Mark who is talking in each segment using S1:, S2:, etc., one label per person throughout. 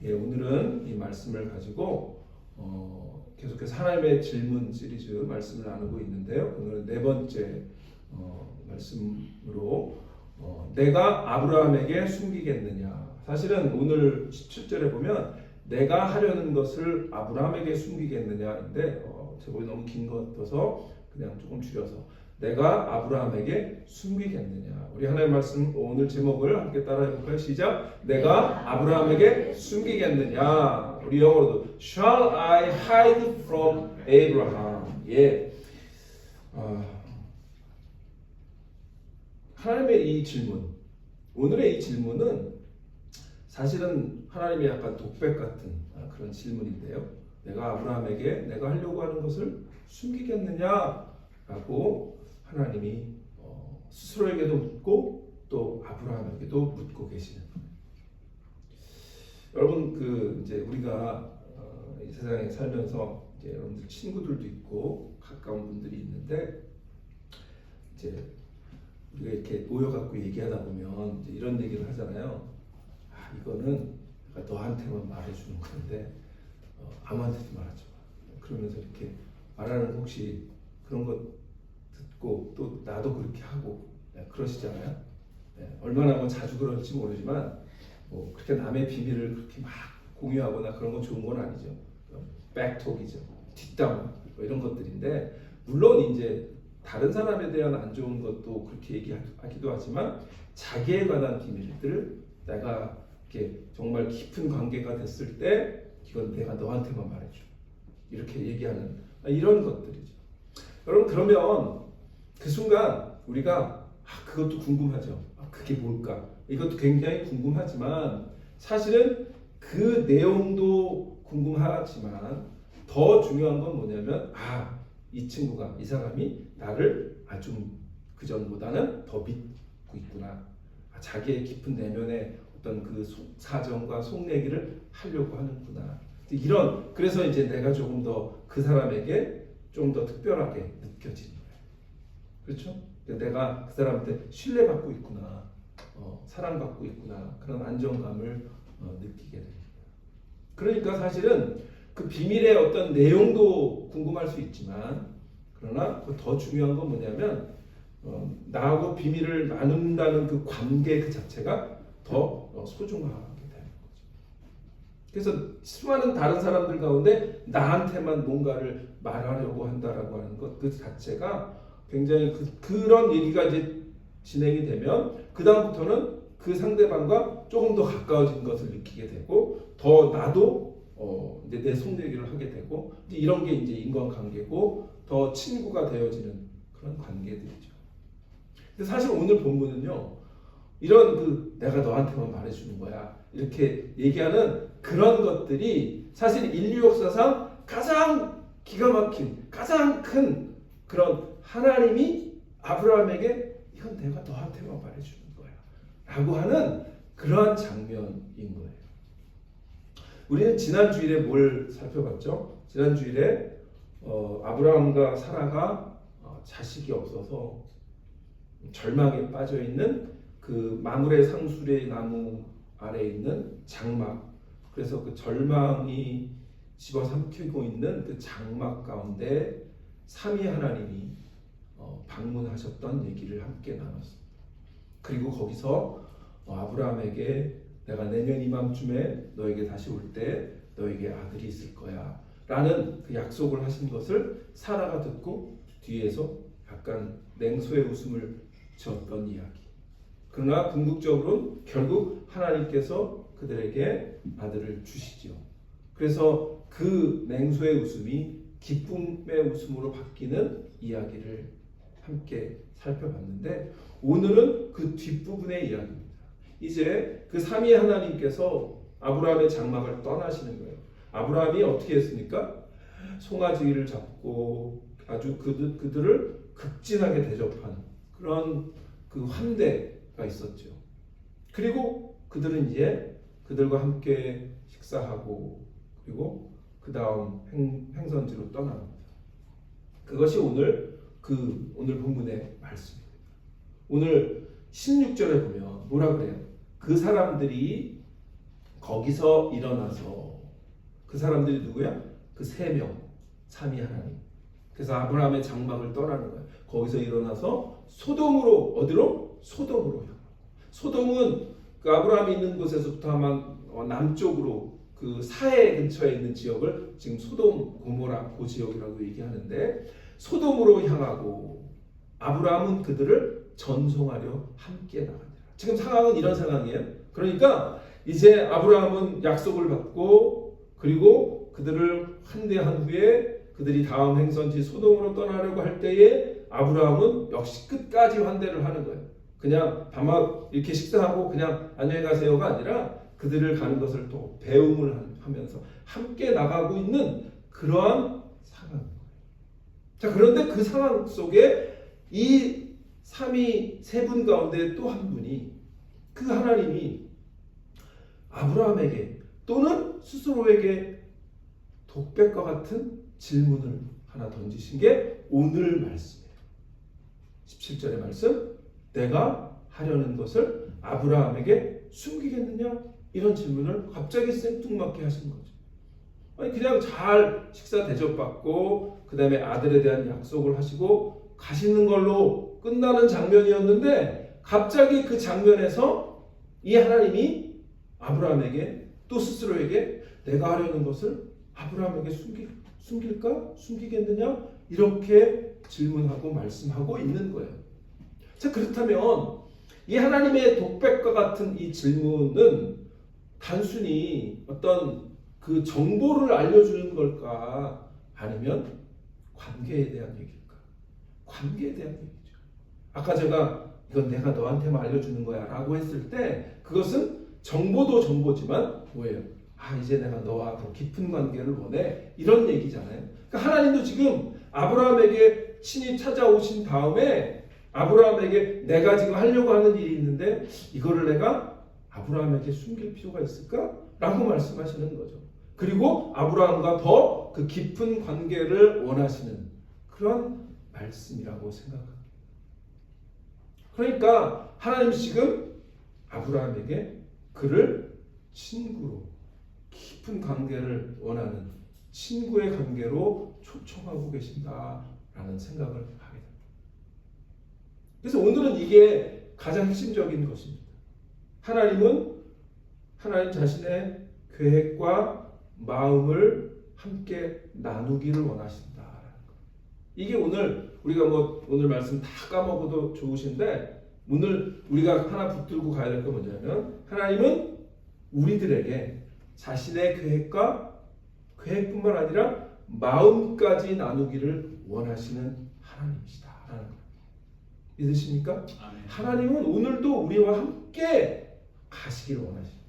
S1: 예, 오늘은 이 말씀을 가지고 계속해서 하나님의 질문 시리즈 말씀을 나누고 있는데요. 오늘은 네 번째 말씀으로 내가 아브라함에게 숨기겠느냐. 사실은 오늘 17절에 보면 내가 하려는 것을 아브라함에게 숨기겠느냐인데 제목이 너무 긴 것 같아서 그냥 조금 줄여서 내가 아브라함에게 숨기겠느냐. 우리 하나님의 말씀 오늘 제목을 함께 따라해 볼까요? 시작. 내가 아브라함에게 숨기겠느냐. 우리 영어로도 Shall I hide from Abraham? 예. 하나님의 이 질문, 오늘의 이 질문은 사실은 하나님의 약간 독백 같은 그런 질문인데요. 내가 아브라함에게 내가 하려고 하는 것을 숨기겠느냐라고 하나님이 스스로에게도 묻고 또 아브라함에게도 묻고 계시는 거예요. 여러분 이제 우리가 이 세상에 살면서 이제 여러분들 친구들도 있고 가까운 분들이 있는데 이제 우리가 이렇게 모여갖고 얘기하다 보면 이제 이런 얘기를 하잖아요. 이거는 내가 너한테만 말해주는 건데 아무한테도 말하지 마. 그러면서 이렇게 말하는 거 혹시 그런 거 듣고 또 나도 그렇게 하고 그러시잖아요. 얼마나 뭐 자주 그럴지 모르지만 뭐 그렇게 남의 비밀을 그렇게 막 공유하거나 그런 건 좋은 건 아니죠. 백톡이죠. 뒷담화 뭐 이런 것들인데 물론 이제 다른 사람에 대한 안 좋은 것도 그렇게 얘기하기도 하지만 자기에 관한 비밀들을 내가 이렇게 정말 깊은 관계가 됐을 때 이건 내가 너한테만 말해줘. 이렇게 얘기하는 이런 것들이죠. 여러분 그러면 그 순간 우리가 그것도 궁금하죠. 그게 뭘까? 이것도 굉장히 궁금하지만 사실은 그 내용도 궁금하지만 더 중요한 건 뭐냐면 이 친구가 이 사람이 나를 아주 그 전보다는 더 믿고 있구나. 자기의 깊은 내면의 어떤 그 사정과 속 얘기를 하려고 하는구나. 그래서 이제 내가 조금 더 그 사람에게 좀 더 특별하게 느껴지는 거예요. 그렇죠? 내가 그 사람한테 신뢰받고 있구나, 사랑받고 있구나, 그런 안정감을 느끼게 됩니다. 그러니까 사실은 그 비밀의 어떤 내용도 궁금할 수 있지만 그러나 더 중요한 건 뭐냐면 나하고 비밀을 나눈다는 그 관계 그 자체가 더 소중하게 되는 거죠. 그래서 수많은 다른 사람들 가운데 나한테만 뭔가를 말하려고 한다라고 하는 것 그 자체가 굉장히 그런 얘기가 이제 진행이 되면 그 다음부터는 그 상대방과 조금 더 가까워진 것을 느끼게 되고 더 나도 이제 내 속 얘기를 하게 되고 이런 게 이제 인간관계고 더 친구가 되어지는 그런 관계들이죠. 근데 사실 오늘 본문은요. 이런 내가 너한테만 말해주는 거야 이렇게 얘기하는 그런 것들이 사실 인류 역사상 가장 기가 막힌 가장 큰 그런 하나님이 아브라함에게 이건 내가 너한테만 말해주는 거야 라고 하는 그러한 장면인 거예요. 우리는 지난 주일에 뭘 살펴봤죠? 지난 주일에 아브라함과 사라가 자식이 없어서 절망에 빠져 있는 그 마므레 상수리 나무 아래에 있는 장막. 그래서 그 절망이 집어삼키고 있는 그 장막 가운데 삼위 하나님이 방문하셨던 얘기를 함께 나눴습니다. 그리고 거기서 아브라함에게 내가 내년 이맘쯤에 너에게 다시 올 때 너에게 아들이 있을 거야 라는 그 약속을 하신 것을 사라가 듣고 뒤에서 약간 냉소의 웃음을 지었던 이야기. 그러나 궁극적으로는 결국 하나님께서 그들에게 아들을 주시죠. 그래서 그 냉소의 웃음이 기쁨의 웃음으로 바뀌는 이야기를 함께 살펴봤는데 오늘은 그 뒷부분의 이야기입니다. 이제 그 삼위 하나님께서 아브라함의 장막을 떠나시는 거예요. 아브라함이 어떻게 했습니까? 송아지를 잡고 아주 그들을 극진하게 대접하는 그런 그 환대가 있었죠. 그리고 그들은 이제 그들과 함께 식사하고 그리고 그 다음 행선지로 떠납니다. 그것이 오늘 본문의 말씀입니다. 오늘 16절에 보면 뭐라 그래요? 그 사람들이 거기서 일어나서 그 사람들이 누구야? 그 세 명, 삼위 하나님. 그래서 아브라함의 장막을 떠나는 거예요. 거기서 일어나서 소돔으로 어디로? 소돔으로 향하고. 소돔은 그 아브라함이 있는 곳에서부터 아마 남쪽으로 그 사해 근처에 있는 지역을 지금 소돔 고모라 그 지역이라고 얘기하는데 소돔으로 향하고 아브라함은 그들을 전송하려 함께 나가니라. 지금 상황은 이런 상황이에요. 그러니까 이제 아브라함은 약속을 받고 그리고 그들을 환대한 후에 그들이 다음 행선지 소돔으로 떠나려고 할 때에 아브라함은 역시 끝까지 환대를 하는 거예요. 그냥 다만 이렇게 식사하고 그냥 안녕히 가세요가 아니라 그들을 가는 것을 또 배움을 하면서 함께 나가고 있는 그러한 상황입니다. 자, 그런데 그 상황 속에 이 삼위 세 분 가운데 또 한 분이 그 하나님이 아브라함에게 또는 스스로에게 독백과 같은 질문을 하나 던지신 게 오늘 말씀이에요. 17절의 말씀, 내가 하려는 것을 아브라함에게 숨기겠느냐? 이런 질문을 갑자기 생뚱맞게 하신 거죠. 아니 그냥 잘 식사 대접받고 그 다음에 아들에 대한 약속을 하시고 가시는 걸로 끝나는 장면이었는데 갑자기 그 장면에서 이 하나님이 아브라함에게 또 스스로에게 내가 하려는 것을 아브라함에게 숨길까? 숨기겠느냐? 이렇게 질문하고 말씀하고 있는 거예요. 자, 그렇다면 이 하나님의 독백과 같은 이 질문은 단순히 어떤 그 정보를 알려주는 걸까? 아니면 관계에 대한 얘기일까? 관계에 대한 얘기죠. 아까 제가 이건 내가 너한테만 알려주는 거야 라고 했을 때 그것은 정보도 정보지만 뭐예요? 아, 이제 내가 너와 더 깊은 관계를 원해. 이런 얘기잖아요. 그러니까 하나님도 지금 아브라함에게 친히 찾아오신 다음에 아브라함에게 내가 지금 하려고 하는 일이 있는데 이거를 내가 아브라함에게 숨길 필요가 있을까? 라고 말씀하시는 거죠. 그리고 아브라함과 더 그 깊은 관계를 원하시는 그런 말씀이라고 생각합니다. 그러니까 하나님 지금 아브라함에게 그를 친구로 깊은 관계를 원하는 친구의 관계로 초청하고 계신다라는 생각을 하게 됩니다. 그래서 오늘은 이게 가장 핵심적인 것입니다. 하나님은 하나님 자신의 계획과 마음을 함께 나누기를 원하신다라는 것. 이게 오늘 우리가 오늘 말씀 다 까먹어도 좋으신데 오늘 우리가 하나 붙들고 가야 될 건 뭐냐면 하나님은 우리들에게 자신의 계획뿐만 아니라 마음까지 나누기를 원하시는 하나님이시다라는 것. 믿으십니까? 아멘. 하나님은 오늘도 우리와 함께 가시기를 원하십니다.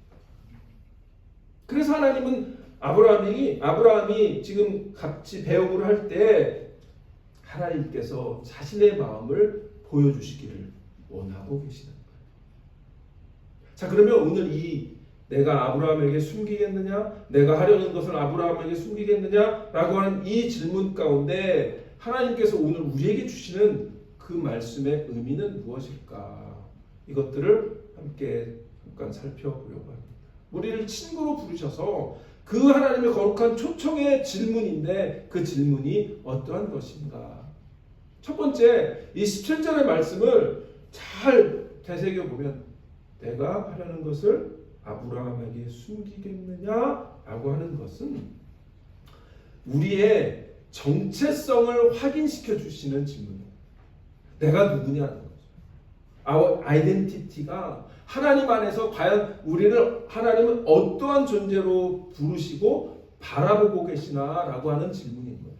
S1: 그래서 하나님은 아브라함이 지금 같이 배움을 할 때 하나님께서 자신의 마음을 보여주시기를 원하고 계시는 거예요. 자, 그러면 오늘 내가 아브라함에게 숨기겠느냐? 내가 하려는 것을 아브라함에게 숨기겠느냐? 라고 하는 이 질문 가운데 하나님께서 오늘 우리에게 주시는 그 말씀의 의미는 무엇일까? 이것들을 함께 잠깐 살펴보려고 합니다. 우리를 친구로 부르셔서 그 하나님의 거룩한 초청의 질문인데 그 질문이 어떠한 것인가? 첫 번째, 이 17절의 말씀을 잘 되새겨보면 내가 하려는 것을 아브라함에게 숨기겠느냐라고 하는 것은 우리의 정체성을 확인시켜 주시는 질문이에요. 내가 누구냐는 거죠. Our identity가 하나님 안에서 과연 우리를 하나님은 어떠한 존재로 부르시고 바라보고 계시나라고 하는 질문인 거예요.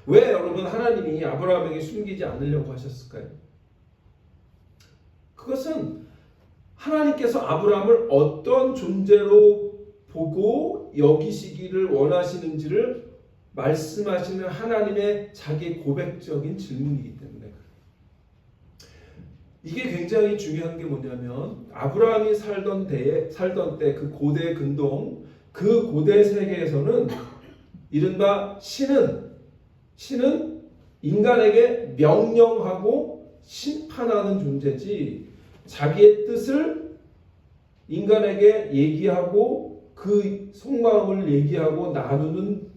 S1: 왜 여러분 하나님이 아브라함에게 숨기지 않으려고 하셨을까요? 그것은 하나님께서 아브라함을 어떤 존재로 보고 여기시기를 원하시는지를 말씀하시는 하나님의 자기 고백적인 질문이기 때문에 이게 굉장히 중요한 게 뭐냐면 아브라함이 살던 때 그 고대 근동 그 고대 세계에서는 이른바 신은 인간에게 명령하고 심판하는 존재지 자기의 뜻을 인간에게 얘기하고 그 속마음을 얘기하고 나누는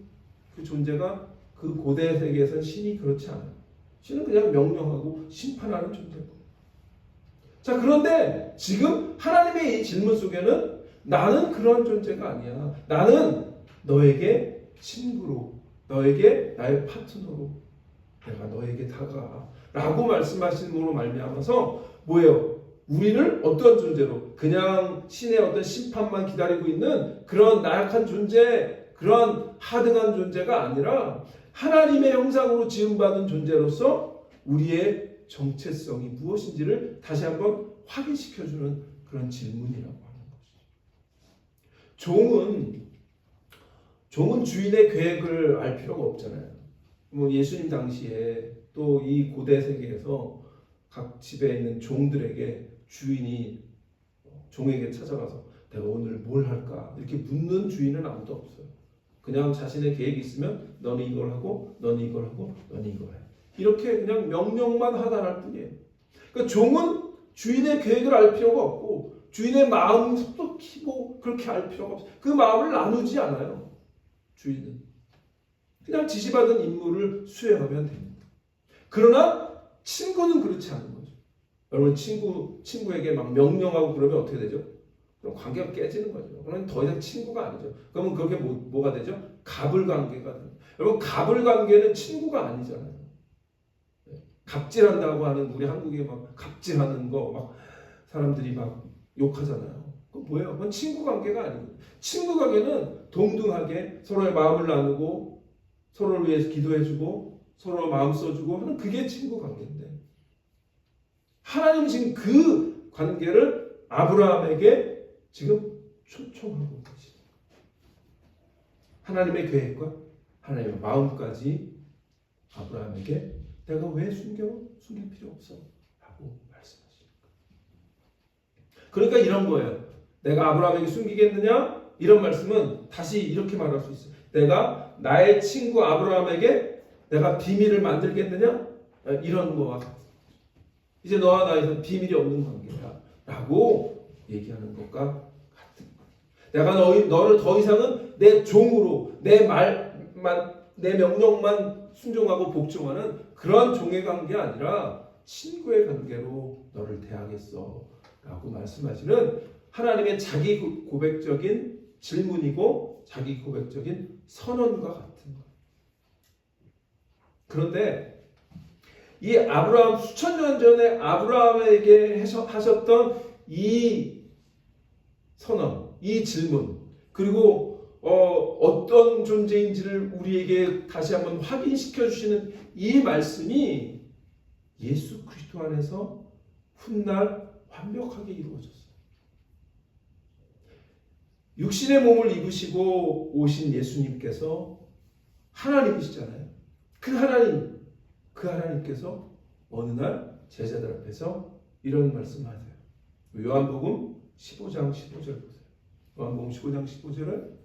S1: 그 존재가 그 고대 세계에서는 신이 그렇지 않아요. 신은 그냥 명령하고 심판하는 존재고. 자, 그런데 지금 하나님의 이 질문 속에는 나는 그런 존재가 아니야. 나는 너에게 친구로, 너에게 나의 파트너로 내가 너에게 다가가 라고 말씀하심으로 말미암아서 뭐예요? 우리를 어떤 존재로, 그냥 신의 어떤 심판만 기다리고 있는 그런 나약한 존재, 그런 하등한 존재가 아니라 하나님의 형상으로 지음받은 존재로서 우리의 정체성이 무엇인지를 다시 한번 확인시켜주는 그런 질문이라고 하는 것이죠. 종은 주인의 계획을 알 필요가 없잖아요. 뭐 예수님 당시에 또 이 고대 세계에서 각 집에 있는 종들에게 주인이 종에게 찾아가서 내가 오늘 뭘 할까 이렇게 묻는 주인은 아무도 없어요. 그냥 자신의 계획이 있으면 너는 이걸 하고 너는 이걸 하고 너는 이걸 해. 이렇게 그냥 명령만 하달할 뿐이에요. 그러니까 종은 주인의 계획을 알 필요가 없고 주인의 마음도 키고 그렇게 알 필요가 없어요. 그 마음을 나누지 않아요. 주인은 그냥 지시받은 임무를 수행하면 됩니다. 그러나 친구는 그렇지 않은 거죠. 여러분 친구에게 막 명령하고 그러면 어떻게 되죠? 그럼 관계가 깨지는 거죠. 그러면 더 이상 친구가 아니죠. 그러면 그게 뭐가 되죠? 갑을 관계가 됩니다. 여러분 갑을 관계는 친구가 아니잖아요. 갑질한다고 하는 우리 한국에 막 갑질하는 거 막 사람들이 막 욕하잖아요. 그건 뭐예요? 그건 친구 관계가 아니고 친구 관계는 동등하게 서로의 마음을 나누고 서로를 위해서 기도해주고 서로 마음 써주고 하는 그게 친구 관계인데 하나님 지금 그 관계를 아브라함에게 지금 초청하고 계십니다. 하나님의 계획과 하나님의 마음까지 아브라함에게 내가 왜 숨길 필요 없어? 라고 말씀하십니다. 그러니까 이런 거예요. 내가 아브라함에게 숨기겠느냐? 이런 말씀은 다시 이렇게 말할 수 있어요. 내가 나의 친구 아브라함에게 내가 비밀을 만들겠느냐? 이런 거와 같은 거죠. 이제 너와 나에서 비밀이 없는 관계야 라고 얘기하는 것과 같은 거예요. 내가 너를 더 이상은 내 종으로 내 명령만 순종하고 복종하는 그런 종의 관계 아니라 친구의 관계로 너를 대하겠어 라고 말씀하시는 하나님의 자기 고백적인 질문이고 자기 고백적인 선언과 같은 거예요. 그런데 이 아브라함 수천 년 전에 아브라함에게 하셨던 이 선언, 이 질문, 그리고 어떤 존재인지를 우리에게 다시 한번 확인시켜 주시는 이 말씀이 예수 그리스도 안에서 훗날 완벽하게 이루어졌어요. 육신의 몸을 입으시고 오신 예수님께서 하나님이시잖아요. 그 하나님께서 어느 날 제자들 앞에서 이런 말씀을 하세요. 요한복음 15장 15절 보세요. 요한복음 15장 15절을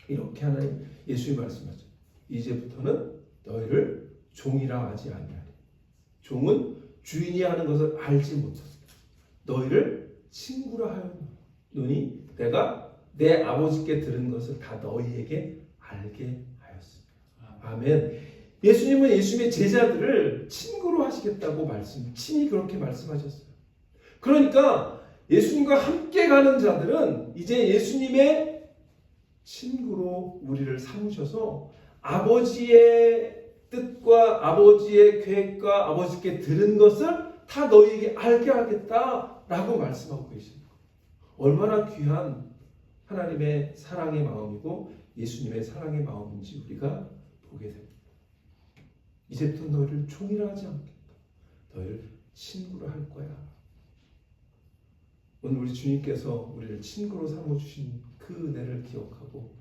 S1: 이렇게 하나님 예수님이 말씀하죠. 이제부터는 너희를 종이라 하지 아니하리. 종은 주인이 하는 것을 알지 못하였다. 너희를 친구라 하였노니 내가 내 아버지께 들은 것을 다 너희에게 알게 하였습니다. 아멘. 예수님은 예수님의 제자들을 친구로 하시겠다고 친히 그렇게 말씀하셨어요. 그러니까 예수님과 함께 가는 자들은 이제 예수님의 친구로 우리를 삼으셔서 아버지의 뜻과 아버지의 계획과 아버지께 들은 것을 다 너희에게 알게 하겠다라고 말씀하고 계십니다. 얼마나 귀한 하나님의 사랑의 마음이고 예수님의 사랑의 마음인지 우리가 보게 됩니다. 이제부터 너희를 종이라 하지 않겠다. 너희를 친구로 할 거야. 오늘 우리 주님께서 우리를 친구로 삼아주신 그 은혜를 기억하고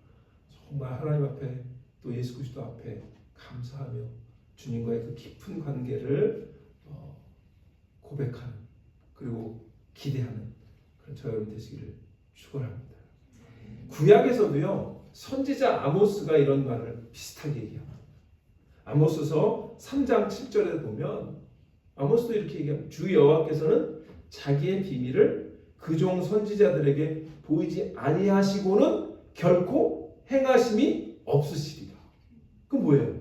S1: 정말 하나님 앞에 또 예수 그리스도 앞에 감사하며 주님과의 그 깊은 관계를 고백하는 그리고 기대하는 그런 저 여러분 되시기를 축원합니다. 구약에서도요 선지자 아모스가 이런 말을 비슷하게 얘기합니다. 아모스서 3장 7절에 보면 아모스도 이렇게 얘기합니다. 주 여호와께서는 자기의 비밀을 그 종 선지자들에게 보이지 아니하시고는 결코 행하심이 없으시리라. 그럼 뭐예요?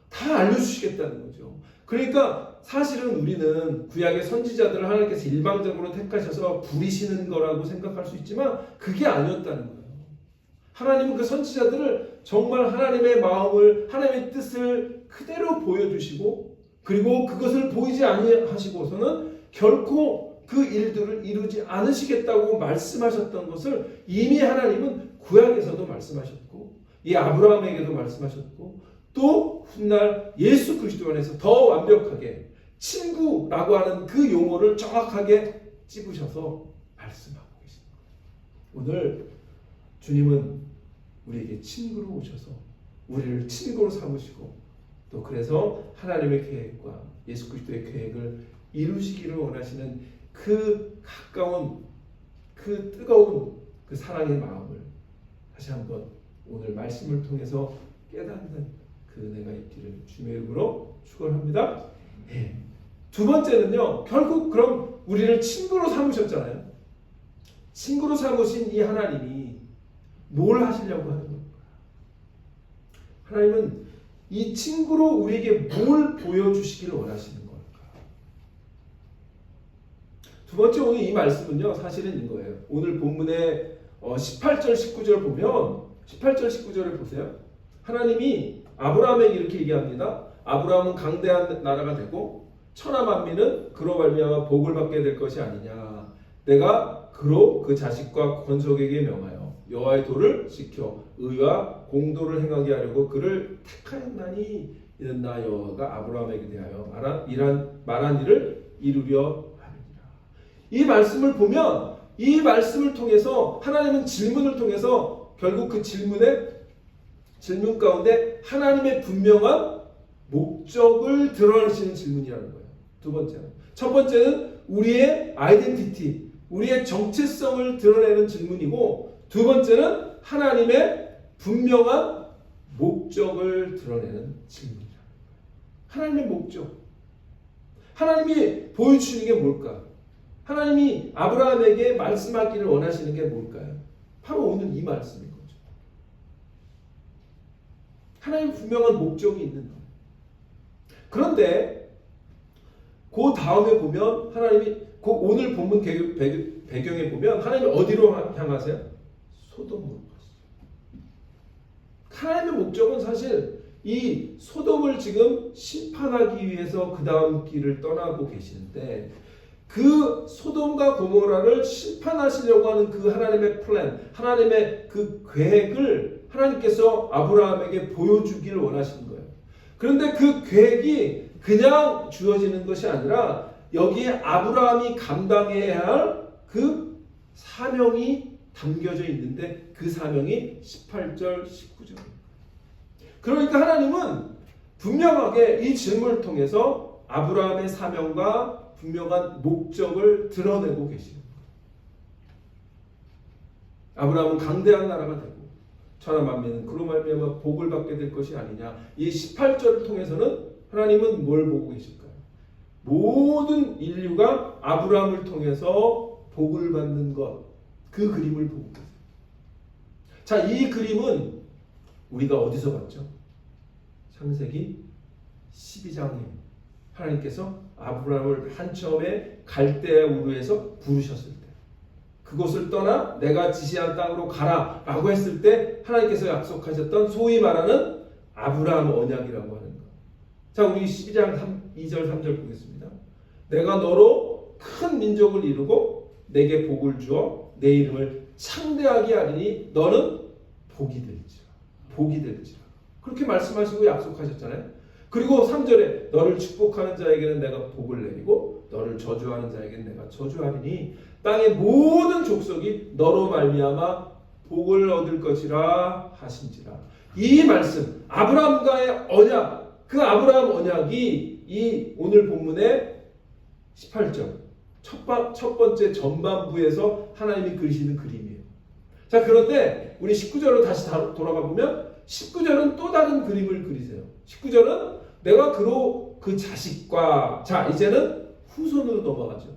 S1: 다 알려주시겠다는 거죠. 그러니까 사실은 우리는 구약의 선지자들을 하나님께서 일방적으로 택하셔서 부리시는 거라고 생각할 수 있지만 그게 아니었다는 거예요. 하나님은 그 선지자들을 정말 하나님의 마음을, 하나님의 뜻을 그대로 보여주시고, 그리고 그것을 보이지 아니하시고서는 결코 그 일들을 이루지 않으시겠다고 말씀하셨던 것을 이미 하나님은 구약에서도 말씀하셨고, 이 아브라함에게도 말씀하셨고, 또 훗날 예수 그리스도 안에서 더 완벽하게 친구라고 하는 그 용어를 정확하게 찝으셔서 말씀하고 계십니다. 오늘 주님은 우리에게 친구로 오셔서 우리를 친구로 삼으시고, 또 그래서 하나님의 계획과 예수 그리스도의 계획을 이루시기를 원하시는 그 가까운, 그 뜨거운 그 사랑의 마음을 다시 한번 오늘 말씀을 통해서 깨닫는 그 은혜가 있기를 주님의 이름으로 축원합니다. 네. 두 번째는요, 결국 그럼 우리를 친구로 삼으셨잖아요. 친구로 삼으신 이 하나님이 뭘 하시려고 하는 겁니까? 하나님은 이 친구로 우리에게 뭘 보여주시기를 원하시는 걸까? 두 번째, 오늘 이 말씀은요, 사실은 이거예요. 오늘 본문의 18절 19절 보면, 18절 19절을 보세요. 하나님이 아브라함에게 이렇게 얘기합니다. 아브라함은 강대한 나라가 되고 천하 만민은 그로 말미암아 복을 받게 될 것이 아니냐. 내가 그로 그 자식과 권속에게 명하여 여호와의 도를 지켜 의와 공도를 행하게 하려고 그를 택하였나니 이는 나 여호와가 아브라함에게 대하여 말한 일을 이루려 함이니라. 이 말씀을 보면, 이 말씀을 통해서 하나님은 질문을 통해서 결국 그 질문 가운데 하나님의 분명한 목적을 드러내시는 질문이라는 거예요. 두 번째는. 첫 번째는 우리의 아이덴티티, 우리의 정체성을 드러내는 질문이고, 두 번째는 하나님의 분명한 목적을 드러내는 질문이라는 거예요. 하나님의 목적. 하나님이 보여주시는 게 뭘까? 하나님이 아브라함에게 말씀하기를 원하시는 게 뭘까요? 바로 오늘 이 말씀인 거죠. 하나님의 분명한 목적이 있는 거예요. 그런데 그 다음에 보면 하나님이 그 오늘 본문 배경에 보면 하나님이 어디로 향하세요? 소돔으로 가시죠. 하나님의 목적은 사실 이 소돔을 지금 심판하기 위해서 그 다음 길을 떠나고 계시는데, 그 소돔과 고모라를 심판하시려고 하는 그 하나님의 플랜, 하나님의 그 계획을 하나님께서 아브라함에게 보여주기를 원하시는 거예요. 그런데 그 계획이 그냥 주어지는 것이 아니라 여기에 아브라함이 감당해야 할 그 사명이 담겨져 있는데, 그 사명이 18절 19절입니다. 그러니까 하나님은 분명하게 이 질문을 통해서 아브라함의 사명과 분명한 목적을 드러내고 계십니다. 아브라함은 강대한 나라가 되고 천하 만민은 그로 말미암아 복을 받게 될 것이 아니냐. 이 18절을 통해서는 하나님은 뭘 보고 계실까요? 모든 인류가 아브라함을 통해서 복을 받는 것, 그 그림을 보고 계세요. 자, 이 그림은 우리가 어디서 봤죠? 창세기 12장에 하나님께서 아브라함을 한 처음에 갈대아 우르에서 부르셨을 때, 그곳을 떠나 내가 지시한 땅으로 가라 라고 했을 때 하나님께서 약속하셨던 소위 말하는 아브라함 언약이라고 하는 것. 자, 우리 12장 2절 3절 보겠습니다. 내가 너로 큰 민족을 이루고 내게 복을 주어 내 이름을 창대하게 하리니 너는 복이 될지라. 복이 될지라. 그렇게 말씀하시고 약속하셨잖아요. 그리고 3절에 너를 축복하는 자에게는 내가 복을 내리고 너를 저주하는 자에게는 내가 저주하리니 땅의 모든 족속이 너로 말미암아 복을 얻을 것이라 하신지라. 이 말씀, 아브라함과의 언약, 그 아브라함 언약이 이 오늘 본문의 18절 첫 번째 전반부에서 하나님이 그리시는 그림이에요. 자, 그런데 우리 19절로 다시 돌아가 보면 19절은 또 다른 그림을 그리세요. 19절은 내가 그로 그 자식과, 자, 이제는 후손으로 넘어가죠.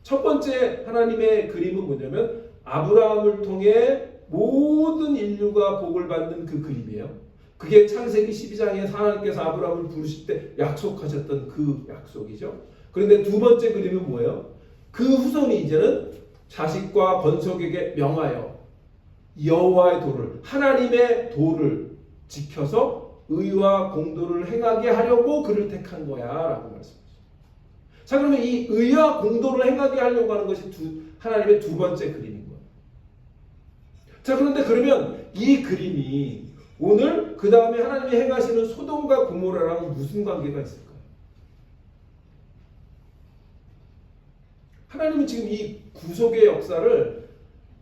S1: 첫 번째 하나님의 그림은 뭐냐면 아브라함을 통해 모든 인류가 복을 받는 그 그림이에요. 그게 창세기 12장에 하나님께서 아브라함을 부르실 때 약속하셨던 그 약속이죠. 그런데 두 번째 그림은 뭐예요? 그 후손이 이제는 자식과 건석에게 명하여 여호와의 도를, 하나님의 도를 지켜서 의와 공도를 행하게 하려고 그를 택한 거야 라고 말씀하셨어요. 자, 그러면 이 의와 공도를 행하게 하려고 하는 것이 하나님의 두 번째 그림인 거예요. 자, 그런데 그러면 이 그림이 오늘 그 다음에 하나님이 행하시는 소돔과 고모라랑 무슨 관계가 있을까요? 하나님은 지금 이 구속의 역사를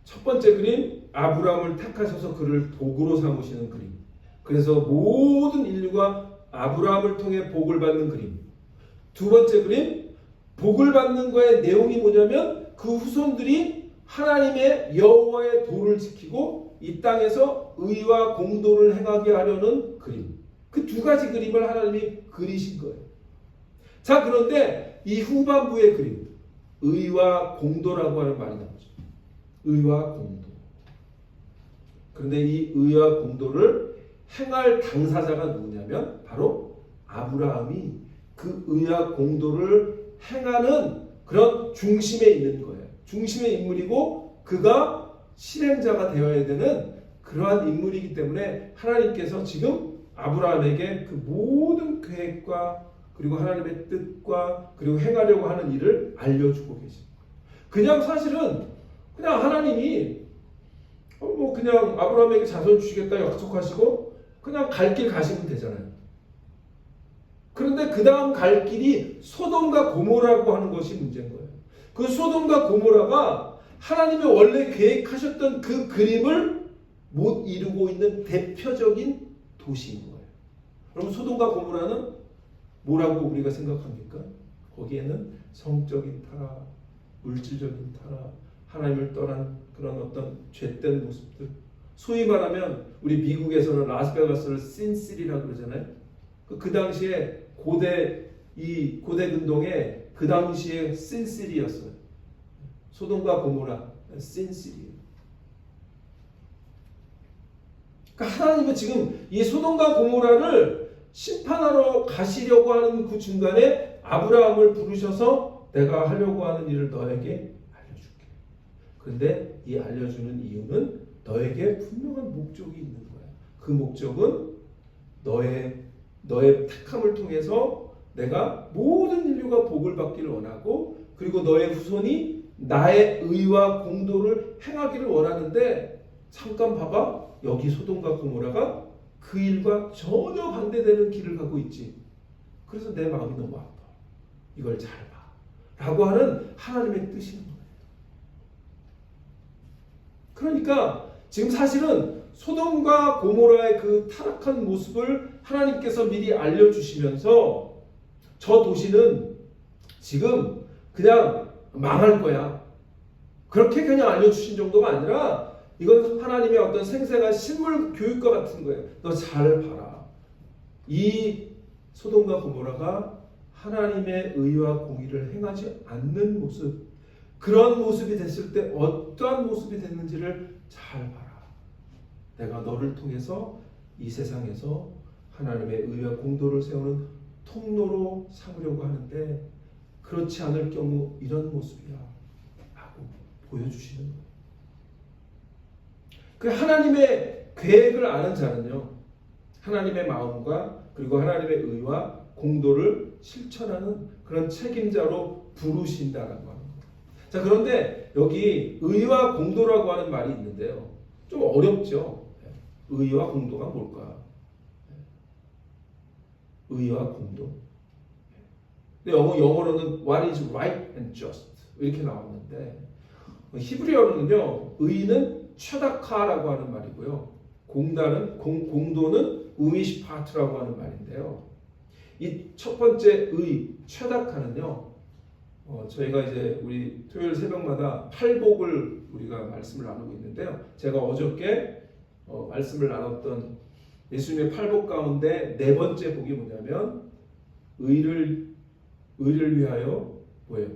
S1: 첫 번째 그림, 아브라함을 택하셔서 그를 도구로 삼으시는 그림. 그래서 모든 인류가 아브라함을 통해 복을 받는 그림. 두 번째 그림, 복을 받는 거의 내용이 뭐냐면 그 후손들이 하나님의 여호와의 도를 지키고 이 땅에서 의와 공도를 행하게 하려는 그림. 그 두 가지 그림을 하나님이 그리신 거예요. 자, 그런데 이 후반부의 그림, 의와 공도라고 하는 말이 나오죠. 의와 공도. 그런데 이 의와 공도를 행할 당사자가 누구냐면 바로 아브라함이 그 의와 공도를 행하는 그런 중심에 있는 거예요. 중심의 인물이고 그가 실행자가 되어야 되는 그러한 인물이기 때문에 하나님께서 지금 아브라함에게 그 모든 계획과 그리고 하나님의 뜻과 그리고 행하려고 하는 일을 알려주고 계십니다. 그냥 사실은 그냥 하나님이 뭐 그냥 아브라함에게 자손 주시겠다 약속하시고 그냥 갈 길 가시면 되잖아요. 그런데 그 다음 갈 길이 소돔과 고모라고 하는 것이 문제인 거예요. 그 소돔과 고모라가 하나님이 원래 계획하셨던 그 그림을 못 이루고 있는 대표적인 도시인 거예요. 그럼 소돔과 고모라는 뭐라고 우리가 생각합니까? 거기에는 성적인 타락, 물질적인 타락, 하나님을 떠난 그런 어떤 죄된 모습들. 소위 말하면 우리 미국에서는 라스베가스를 신시티라고 그러잖아요. 그 당시에 고대 근동에 그 당시에 신시티였어요. 소돔과 고모라 신시티. 그러니까 하나님은 지금 이 소돔과 고모라를 심판하러 가시려고 하는 그 중간에 아브라함을 부르셔서 내가 하려고 하는 일을 너에게 알려줄게. 그런데 이 알려주는 이유는 너에게 분명한 목적이 있는 거야. 그 목적은 너의 택함을 통해서 내가 모든 인류가 복을 받기를 원하고 그리고 너의 후손이 나의 의와 공도를 행하기를 원하는데 잠깐 봐봐. 여기 소돔과 고모라가 그 일과 전혀 반대되는 길을 가고 있지. 그래서 내 마음이 너무 아파. 이걸 잘 봐. 라고 하는 하나님의 뜻인 거예요. 그러니까 지금 사실은 소돔과 고모라의 그 타락한 모습을 하나님께서 미리 알려주시면서 저 도시는 지금 그냥 망할 거야. 그렇게 그냥 알려주신 정도가 아니라 이건 하나님의 어떤 생생한 실물 교육과 같은 거예요. 너 잘 봐라. 이 소돔과 고모라가 하나님의 의와 공의를 행하지 않는 모습, 그런 모습이 됐을 때 어떠한 모습이 됐는지를 잘 봐라. 내가 너를 통해서 이 세상에서 하나님의 의와 공도를 세우는 통로로 삼으려고 하는데 그렇지 않을 경우 이런 모습이야 라고 보여주시는 거예요. 그 하나님의 계획을 아는 자는요, 하나님의 마음과 그리고 하나님의 의와 공도를 실천하는 그런 책임자로 부르신다라고 하는 거예요. 자, 그런데 여기 의와 공도라고 하는 말이 있는데요, 좀 어렵죠. 의와 공도가 뭘까? 의와 공도. 근데 영어로는 What is right and just 이렇게 나오는데 히브리어로는요, 의는 최다카라고 하는 말이고요, 공도는 우미시파트라고 하는 말인데요. 이 첫 번째 의 최다카는요, 저희가 이제 우리 토요일 새벽마다 팔복을 우리가 말씀을 나누고 있는데요. 제가 어저께 말씀을 나눴던 예수님의 팔복 가운데 네 번째 복이 뭐냐면 의를 위하여 뭐예요?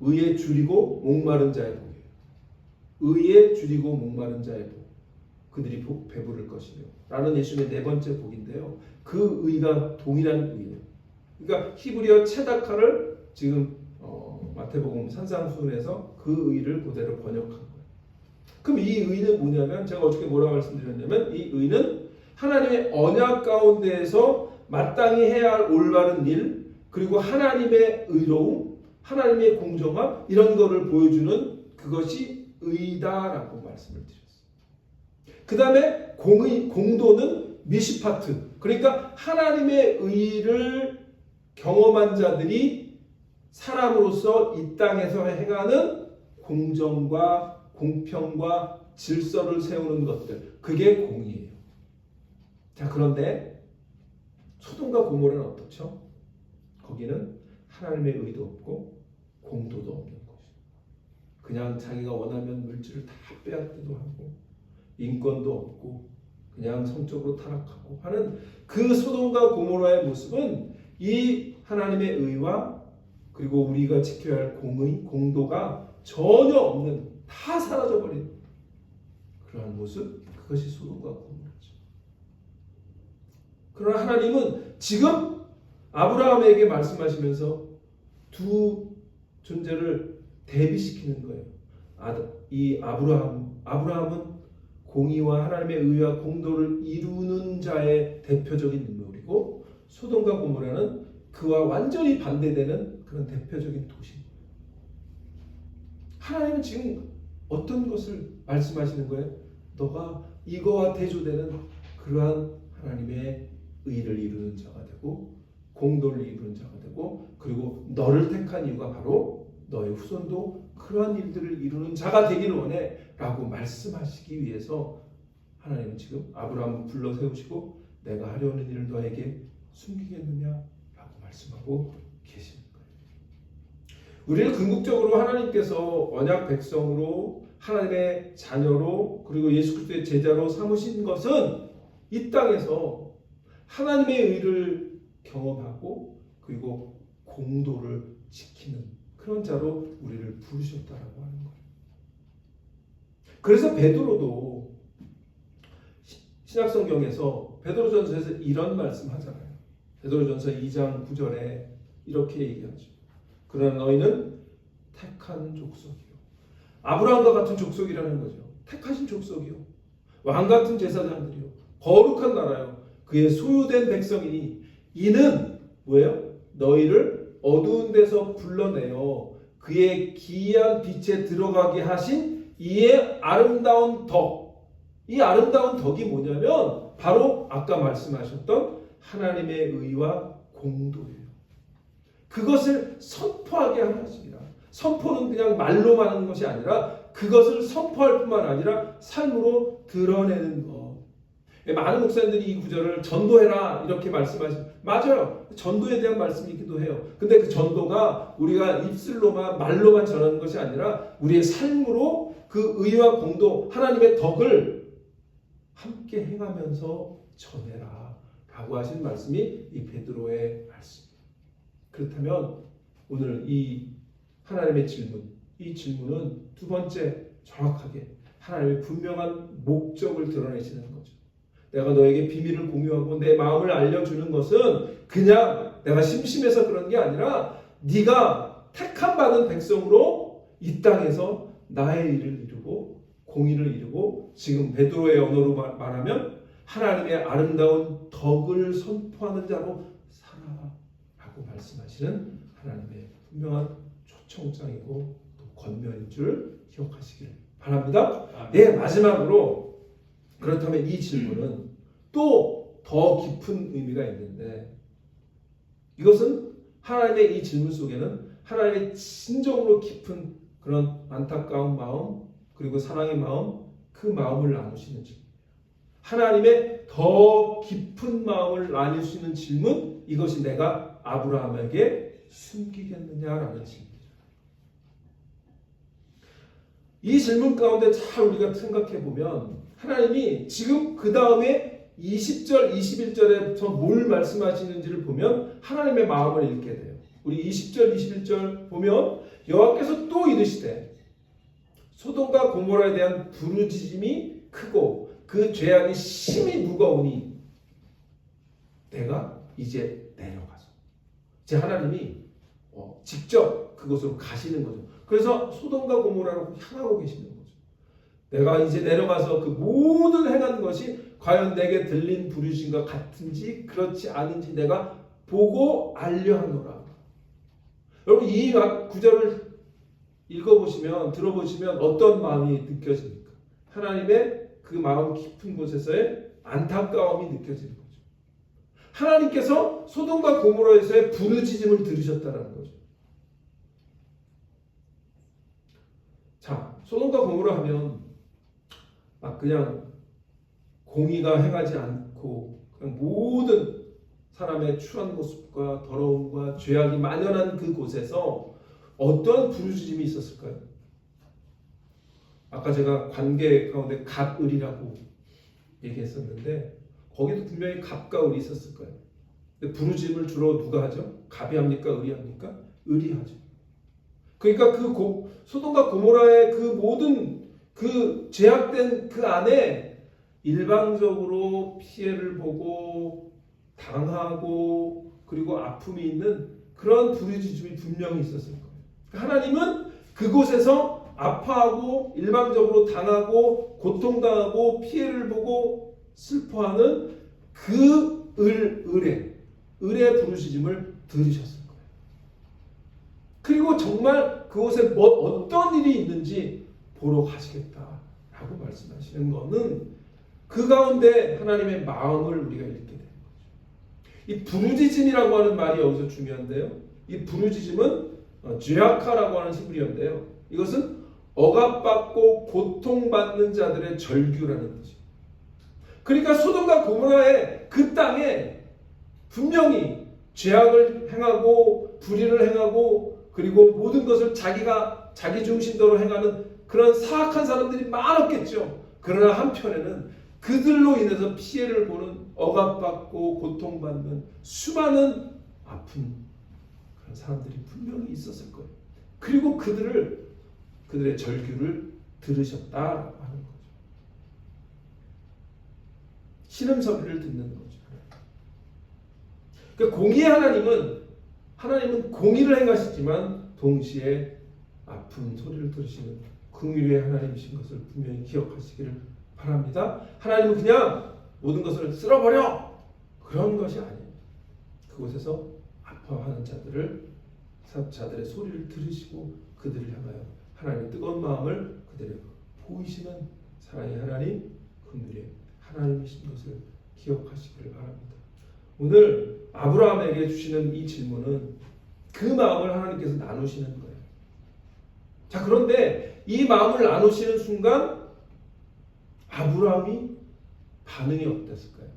S1: 의에 줄이고 목마른 자의 복이에요. 의에 줄이고 목마른 자의 복, 그들이 배부를 것이며 라는 예수님의 네 번째 복인데요. 그 의가 동일한 의예요. 그러니까 히브리어 체다카를 지금 마태복음 산상수훈에서 그 의를 그대로 번역한 거예요. 그럼 이 의는 뭐냐면 제가 어저께 뭐라고 말씀드렸냐면 이 의는 하나님의 언약 가운데에서 마땅히 해야 할 올바른 일, 그리고 하나님의 의로움, 하나님의 공정함, 이런 거를 보여주는 그것이 의다라고 말씀을 드렸어요. 그 다음에 공도는 미시파트, 그러니까 하나님의 의를 경험한 자들이 사람으로서 이 땅에서 행하는 공정과 공평과 질서를 세우는 것들, 그게 공의예요. 자, 그런데 소돔과 고모라는 어떻죠? 거기는 하나님의 의도 없고 공도도 없는 곳이에요. 그냥 자기가 원하면 물질을 다 빼앗기도 하고 인권도 없고 그냥 성적으로 타락하고 하는 그 소돔과 고모라의 모습은 이 하나님의 의와 그리고 우리가 지켜야 할 공의, 공도가 전혀 없는, 다 사라져버린 그러한 모습, 그것이 소돔과 고모라죠. 그러나 하나님은 지금 아브라함에게 말씀하시면서 두 존재를 대비시키는 거예요. 이 아브라함은 공의와 하나님의 의와 공도를 이루는 자의 대표적인 인물이고, 소돔과 고모라는 그와 완전히 반대되는 그런 대표적인 도시입니다. 하나님은 지금 어떤 것을 말씀하시는 거예요? 너가 이거와 대조되는 그러한 하나님의 의를 이루는 자가 되고 공도를 이루는 자가 되고, 그리고 너를 택한 이유가 바로 너의 후손도 그러한 일들을 이루는 자가 되기를 원해 라고 말씀하시기 위해서 하나님은 지금 아브라함을 불러 세우시고 내가 하려는 일을 너에게 숨기겠느냐 라고 말씀하고 계시는 거예요. 우리를 궁극적으로 하나님께서 언약 백성으로, 하나님의 자녀로, 그리고 예수 그리스도의 제자로 삼으신 것은 이 땅에서 하나님의 의를 경험하고 그리고 공도를 지키는 그런 자로 우리를 부르셨다라고 하는 거예요. 그래서 베드로도 신약성경에서 베드로전서에서 이런 말씀하잖아요. 베드로전서 2장 9절에 이렇게 얘기하죠. 그러나 너희는 택한 족속이요, 아브라함과 같은 족속이라는 거죠. 택하신 족속이요, 왕같은 제사장들이요, 거룩한 나라요, 그의 소유된 백성이니 이는 뭐예요? 너희를 어두운 데서 불러내어 그의 기이한 빛에 들어가게 하신 이의 아름다운 덕. 이 아름다운 덕이 뭐냐면 바로 아까 말씀하셨던 하나님의 의와 공도예요. 그것을 선포하게 하는 것입니다. 선포는 그냥 말로만 하는 것이 아니라 그것을 선포할 뿐만 아니라 삶으로 드러내는 것. 많은 목사님들이 이 구절을 전도해라 이렇게 말씀하시죠. 맞아요. 전도에 대한 말씀이기도 해요. 근데 그 전도가 우리가 입술로만 말로만 전하는 것이 아니라 우리의 삶으로 그 의와 공도, 하나님의 덕을 함께 행하면서 전해라 라고 하신 말씀이 이 베드로의 말씀입니다. 그렇다면 오늘 이 하나님의 질문, 이 질문은 두 번째 정확하게 하나님의 분명한 목적을 드러내시는 거죠. 내가 너에게 비밀을 공유하고 내 마음을 알려주는 것은 그냥 내가 심심해서 그런 게 아니라 네가 택함 받은 백성으로 이 땅에서 나의 일을 이루고 공의를 이루고, 지금 베드로의 언어로 말하면 하나님의 아름다운 덕을 선포하는 자로 살아라고 말씀하시는 하나님의 분명한 초청장이고 또 권면인 줄 기억하시길 바랍니다. 네, 마지막으로 그렇다면 이 질문은 또 더 깊은 의미가 있는데, 이것은 하나님의 이 질문 속에는 하나님의 진정으로 깊은 그런 안타까운 마음 그리고 사랑의 마음, 그 마음을 나누시는 질문, 하나님의 더 깊은 마음을 나눌 수 있는 질문, 이것이 내가 아브라함에게 숨기겠느냐라는 질문이죠. 이 질문 가운데 잘 우리가 생각해 보면 하나님이 지금 그 다음에 20절, 21절에서 뭘 말씀하시는지를 보면 하나님의 마음을 읽게 돼요. 우리 20절, 21절 보면 여호와께서 또 이르시되 소돔과 고모라에 대한 부르짖음이 크고 그 죄악이 심히 무거우니 내가 이제 내려가서 이제 하나님이 직접 그곳으로 가시는 거죠. 그래서 소돔과 고모라로 향하고 계시는 거죠. 내가 이제 내려가서 그 모든 행한 것이 과연 내게 들린 부르짖음과 같은지 그렇지 않은지 내가 보고 알려 하노라. 여러분 이 구절을 읽어보시면 들어보시면 어떤 마음이 느껴집니까? 하나님의 그 마음 깊은 곳에서의 안타까움이 느껴지는 거죠. 하나님께서 소돔과 고모라에서의 부르짖음을 들으셨다는 거죠. 자, 소돔과 고모라 하면 막 그냥 공의가 행하지 않고 그냥 모든 사람의 추한 모습과 더러움과 죄악이 만연한 그 곳에서 어떤 부르짖음이 있었을까요? 아까 제가 관계 가운데 갑을이라고 얘기했었는데 거기도 분명히 갑과 을이 있었을 거예요. 근데 부르짖음을 주로 누가 하죠? 갑이 합니까? 을이 합니까? 을이 하죠. 그러니까 그 소돔과 고모라의 그 모든 그 죄악된 그 안에 일방적으로 피해를 보고 당하고 그리고 아픔이 있는 그런 부르짖음이 분명히 있었을 거예요. 하나님은 그곳에서 아파하고 일방적으로 당하고 고통당하고 피해를 보고 슬퍼하는 그 을의 부르짖음을 들으셨을 거예요. 그리고 정말 그곳에 어떤 일이 있는지 보러 가시겠다라고 말씀하시는 것은 그 가운데 하나님의 마음을 우리가 읽게 되는 거죠. 이 부르짖음이라고 하는 말이 여기서 중요한데요. 이 부르짖음은 죄악하라고 하는 히브리어인데요. 이것은 억압받고 고통받는 자들의 절규라는 뜻이에요. 그러니까 소돔과 고모라의 그 땅에 분명히 죄악을 행하고 불의를 행하고 그리고 모든 것을 자기 중심대로 행하는 그런 사악한 사람들이 많았겠죠. 그러나 한편에는 그들로 인해서 피해를 보는 억압받고 고통받는 수많은 아픈 그런 사람들이 분명히 있었을 거예요. 그리고 그들의 절규를 들으셨다라고 하는 거죠. 신음소리를 듣는 거죠. 그러니까 공의의 하나님은 공의를 행하시지만 동시에 아픈 소리를 들으시는 긍휼의 하나님이신 것을 분명히 기억하시기를 바랍니다. 하나님은 그냥 모든 것을 쓸어버려 그런 것이 아니에요. 그곳에서 아파하는 자들의 소리를 들으시고 그들을 향하여 하나님의 뜨거운 마음을 그들에게 보이시는 사랑의 하나님, 긍휼의 하나님이신 것을 기억하시기를 바랍니다. 오늘 아브라함에게 주시는 이 질문은 그 마음을 하나님께서 나누시는 거예요. 자, 그런데 이 마음을 나누시는 순간 아브라함이 반응이 어땠을까요?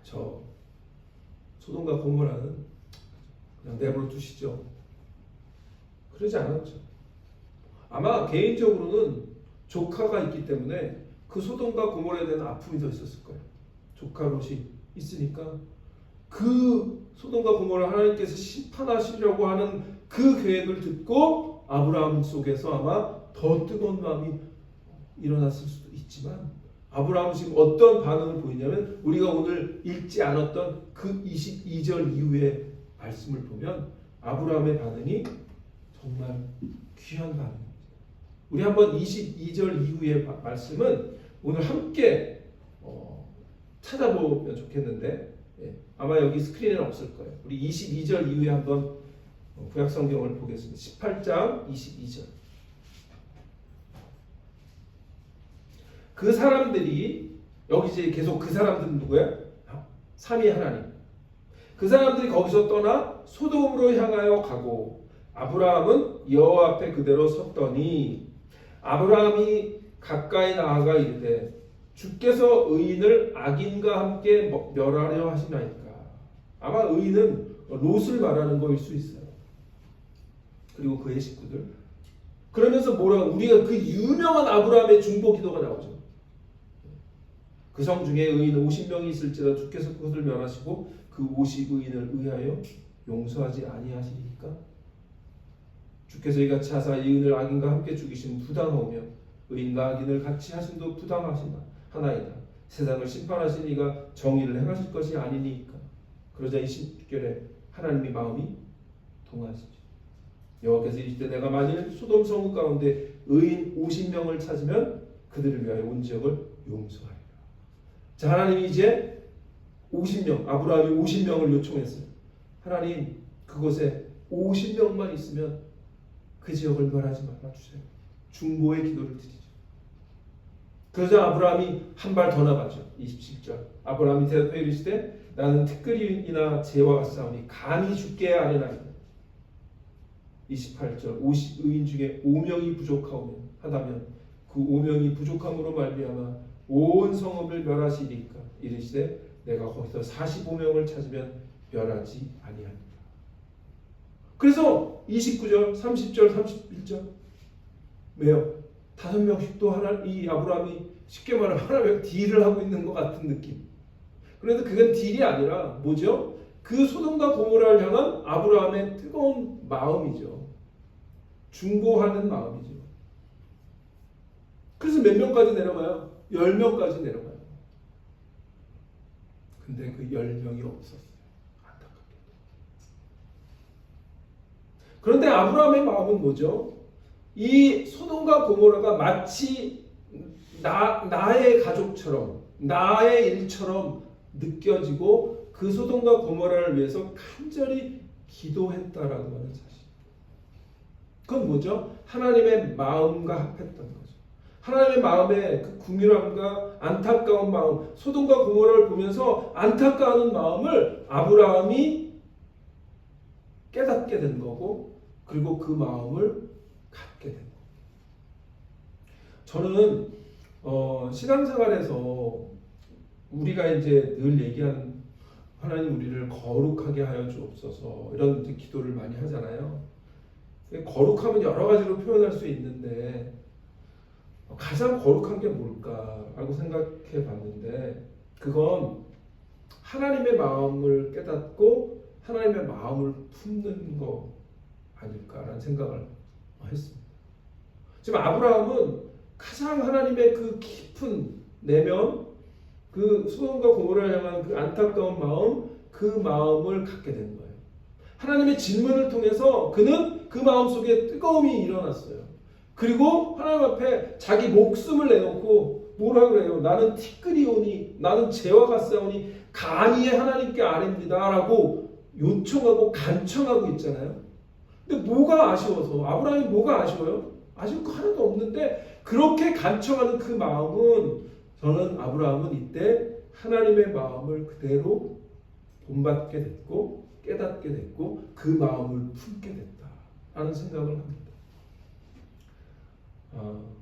S1: 저 소돔과 고모라는 그냥 내버려 두시죠. 그러지 않았죠. 아마 개인적으로는 조카가 있기 때문에 그 소돔과 고모라에 대한 아픔이 더 있었을 거예요. 조카 롯이 있으니까 그 소돔과 고모라 하나님께서 심판하시려고 하는 그 계획을 듣고 아브라함 속에서 아마 더 뜨거운 마음이 일어났을 수도 있지만 아브라함은 지금 어떤 반응을 보이냐면 우리가 오늘 읽지 않았던 그 22절 이후의 말씀을 보면 아브라함의 반응이 정말 귀한 반응입니다. 우리 한번 22절 이후의 말씀은 오늘 함께 찾아보면 좋겠는데 아마 여기 스크린에는 없을 거예요. 우리 22절 이후에 한번 구약 성경을 보겠습니다. 18장 22절. 그 사람들이 여기 이제 계속 그 사람들은 누구야? 삼위 하나님. 그 사람들이 거기서 떠나 소돔으로 향하여 가고 아브라함은 여호와 앞에 그대로 섰더니 아브라함이 가까이 나아가 이르되 주께서 의인을 악인과 함께 멸하려 하시나이까. 아마 의인은 롯을 말하는 거일 수 있어요. 그리고 그의 식구들. 그러면서 우리가 그 유명한 아브라함의 중보 기도가 나오죠. 그 성 중에 의인 50명이 있을지라 주께서 그것을 멸하시고 그 50의인을 의하여 용서하지 아니하시리까. 주께서 이같이 하사 이은을 악인과 함께 죽이심 부당하오며 의인과 악인을 같이 하심도 부당하나이다. 세상을 심판하신 이가 정의를 행하실 것이 아니니까. 그러자 20절에 하나님의 마음이 동하시죠. 여호와께서 이르시되 내가 만일 소돔 성읍 가운데 의인 50명을 찾으면 그들을 위하여 온 지역을 용서하리라. 자, 하나님이 이제 50명, 아브라함이 50명을 요청했어요. 하나님, 그곳에 50명만 있으면 그 지역을 멸하지 말아주세요. 중보의 기도를 드리죠. 그러자 아브라함이 한 발 더 나가죠. 27절. 아브라함이 대답하여 이르시되 나는 티끌이나 재와 같사오니 감히 죽게 아뢰나이다. 28절. 의인 중에 5명이 하다면 그 5명이 부족함으로 말미암아 온 성읍을 멸하시리까. 이르시되 내가 거기서 45명을 찾으면 멸하지 아니하리라. 그래서 29절, 30절, 31절 왜요? 5명씩 또 이 아브라함이 쉽게 말하면 하나님 딜을 하고 있는 것 같은 느낌. 그런데 그건 딜이 아니라 뭐죠? 그 소돔과 고모라를 향한 아브라함의 뜨거운 마음이죠. 중보하는 마음이죠. 그래서 몇 명까지 내려가요? 10명까지 내려가요. 근데 그 10명이 없었어요. 안타깝게도. 그런데 아브라함의 마음은 뭐죠? 이 소돔과 고모라가 마치 나의 가족처럼, 나의 일처럼 느껴지고 그 소돔과 고모라를 위해서 간절히 기도했다라고 하는 사실. 그건 뭐죠? 하나님의 마음과 합했던 거죠. 하나님의 마음의 그 궁휼함과 안타까운 마음, 소돔과 고모라를 보면서 안타까운 마음을 아브라함이 깨닫게 된 거고, 그리고 그 마음을 갖게 된 거예요. 저는 신앙생활에서 우리가 이제 늘 얘기하는 하나님 우리를 거룩하게 하여 주옵소서 이런 기도를 많이 하잖아요. 거룩함은 여러 가지로 표현할 수 있는데 가장 거룩한 게 뭘까라고 생각해 봤는데 그건 하나님의 마음을 깨닫고 하나님의 마음을 품는 거 아닐까라는 생각을 했습니다. 지금 아브라함은 가장 하나님의 그 깊은 내면, 그 소돔과 고모라를 향한 그 안타까운 마음, 그 마음을 갖게 된 거예요. 하나님의 질문을 통해서 그는 그 마음 속에 뜨거움이 일어났어요. 그리고 하나님 앞에 자기 목숨을 내놓고 뭐라 그래요? 나는 티끌이오니, 나는 재와 같사오니 감히 하나님께 아뢰니다라고 요청하고 간청하고 있잖아요. 근데 뭐가 아쉬워서? 아브라함이 뭐가 아쉬워요? 아쉬울 거 하나도 없는데 그렇게 간청하는 그 마음은 저는 아브라함은 이때 하나님의 마음을 그대로 본받게 됐고 깨닫게 됐고 그 마음을 품게 됐다라는 생각을 합니다.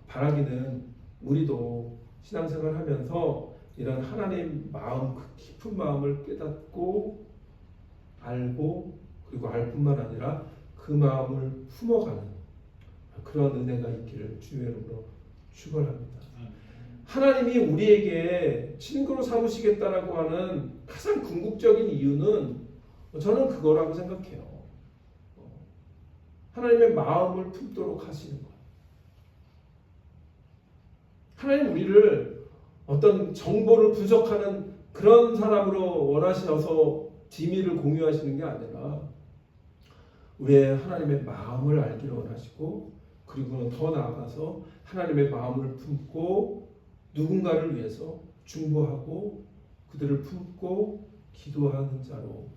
S1: 바라기는 우리도 신앙생활 하면서 이런 하나님 마음, 그 깊은 마음을 깨닫고 알고 그리고 알 뿐만 아니라 그 마음을 품어가는 그런 은혜가 있기를 주의 이름으로 축원합니다. 하나님이 우리에게 친구로 삼으시겠다라고 하는 가장 궁극적인 이유는 저는 그거라고 생각해요. 하나님의 마음을 품도록 하시는 거예요. 하나님 우리를 어떤 정보를 분석하는 그런 사람으로 원하셔서 비밀을 공유하시는 게 아니라 우리의 하나님의 마음을 알기를 원하시고 그리고 더 나아가서 하나님의 마음을 품고 누군가를 위해서 중보하고 그들을 품고 기도하는 자로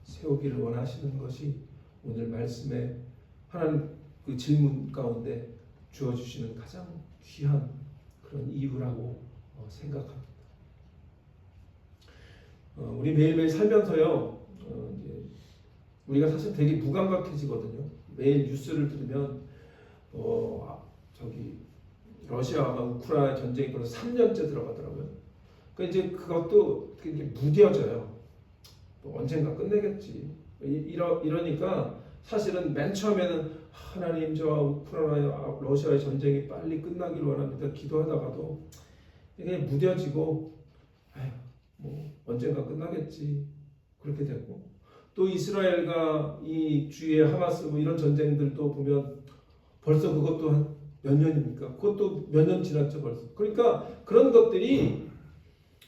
S1: 세우기를 원하시는 것이 오늘 말씀에 하나님 그 질문 가운데 주어주시는 가장 귀한 그런 이유라고 생각합니다. 우리 매일매일 살면서요, 이제 우리가 사실 되게 무감각해지거든요. 매일 뉴스를 들으면 저기 러시아와 우크라이나 전쟁이 벌써 3년째 들어가더라고요. 그러니까 이제 그것도 이렇게 무뎌져요. 언젠가 끝내겠지. 이러니까 사실은 맨 처음에는 하나님 저 우크라이나 러시아의 전쟁이 빨리 끝나길 원합니다. 기도하다가도 이게 무뎌지고 뭐 언젠가 끝나겠지 그렇게 되고 또 이스라엘과 이 주위의 하마스 뭐 이런 전쟁들도 보면 벌써 그것도 한 몇 년입니까? 그것도 몇 년 지났죠 벌써. 그러니까 그런 것들이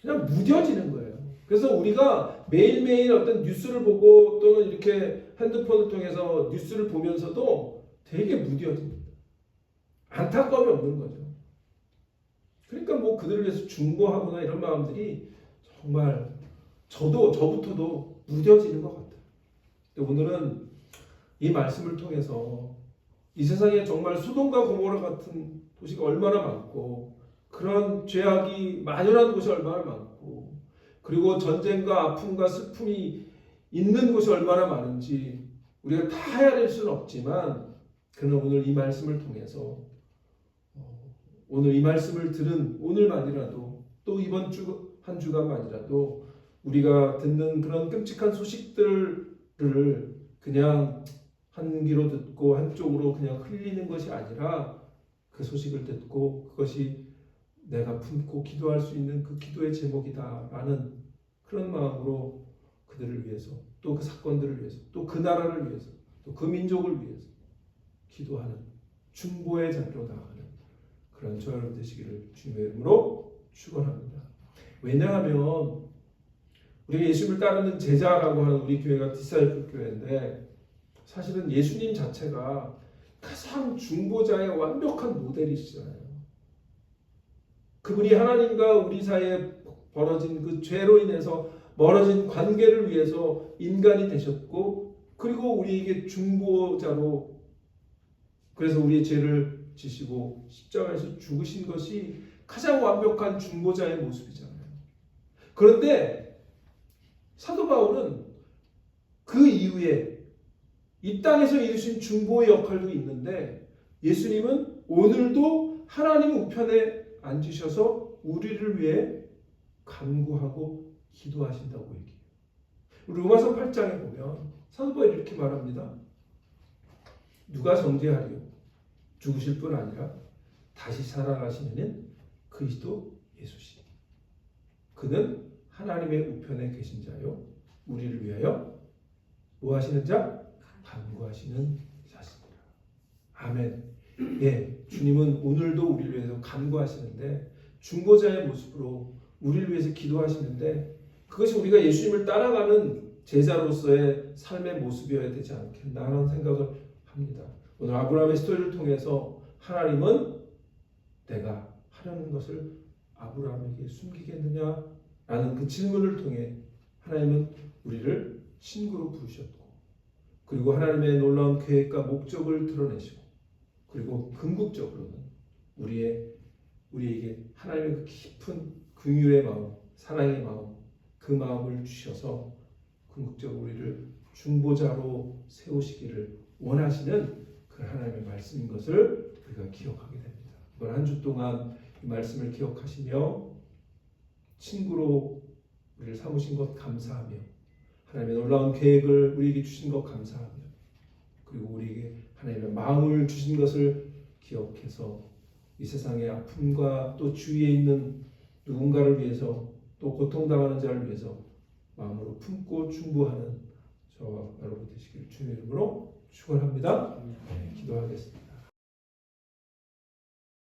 S1: 그냥 무뎌지는 거예요. 그래서 우리가 매일매일 어떤 뉴스를 보고 또는 이렇게 핸드폰을 통해서 뉴스를 보면서도 되게 무뎌집니다. 안타까움이 없는 거죠. 그러니까 뭐 그들을 위해서 중보하거나 이런 마음들이 정말 저부터도 무뎌지는 것 같아요. 근데 오늘은 이 말씀을 통해서 이 세상에 정말 소돔과 고모라 같은 도시가 얼마나 많고 그런 죄악이 만연한 곳이 얼마나 많고 그리고 전쟁과 아픔과 슬픔이 있는 곳이 얼마나 많은지 우리가 다 헤아릴 수는 없지만 그러나 오늘 이 말씀을 통해서 오늘 이 말씀을 들은 오늘만이라도 또 이번 주 한 주간만이라도 우리가 듣는 그런 끔찍한 소식들을 그냥 한 귀로 듣고 한쪽으로 그냥 흘리는 것이 아니라 그 소식을 듣고 그것이 내가 품고 기도할 수 있는 그 기도의 제목이다라는 그런 마음으로 그들을 위해서 또 그 사건들을 위해서 또 그 나라를 위해서 또 그 민족을 위해서 기도하는 중보의 자리로 나아가는 그런 저와 여러분 되시기를 주님의 이름으로 축원합니다. 왜냐하면 우리가 예수님을 따르는 제자라고 하는 우리 교회가 디사이플 교회인데 사실은 예수님 자체가 가장 중보자의 완벽한 모델이시잖아요. 그분이 하나님과 우리 사이에 벌어진 그 죄로 인해서 멀어진 관계를 위해서 인간이 되셨고 그리고 우리에게 중보자로 그래서 우리의 죄를 지시고 십자가에서 죽으신 것이 가장 완벽한 중보자의 모습이잖아요. 그런데 사도 바울은 그 이후에 이 땅에서 이루신 중보의 역할도 있는데 예수님은 오늘도 하나님 우편에 앉으셔서 우리를 위해 간구하고 기도하신다고 얘기해요. 로마서 8장에 보면 사도 바울이 이렇게 말합니다. 누가 정죄하리요? 죽으실 뿐 아니라 다시 살아나시는 그리스도 예수시. 그는 하나님의 우편에 계신 자요. 우리를 위하여 뭐 하시는 자? 간구하시는 자십니다. 아멘. 예, 주님은 오늘도 우리를 위해서 간구하시는데 중보자의 모습으로 우리를 위해서 기도하시는데 그것이 우리가 예수님을 따라가는 제자로서의 삶의 모습이어야 되지 않겠나 하는 생각을 합니다. 오늘 아브라함의 스토리를 통해서 하나님은 내가 하려는 것을 아브라함에게 숨기겠느냐라는 그 질문을 통해 하나님은 우리를 친구로 부르셨고 그리고 하나님의 놀라운 계획과 목적을 드러내시고 그리고 궁극적으로는 우리에게 하나님의 그 깊은 긍휼의 마음, 사랑의 마음, 그 마음을 주셔서 궁극적으로 우리를 중보자로 세우시기를 원하시는 그 하나님의 말씀인 것을 우리가 기억하게 됩니다. 이번 한 주 동안 이 말씀을 기억하시며 친구로 우리를 삼으신 것 감사하며 하나님의 놀라운 계획을 우리에게 주신 것 감사하며 그리고 우리에게 하나님의 마음을 주신 것을 기억해서 이 세상의 아픔과 또 주위에 있는 누군가를 위해서 또 고통당하는 자를 위해서 마음으로 품고 중보하는 저와 여러분 되시기를 주님의 이름으로 축원합니다. 네, 기도하겠습니다.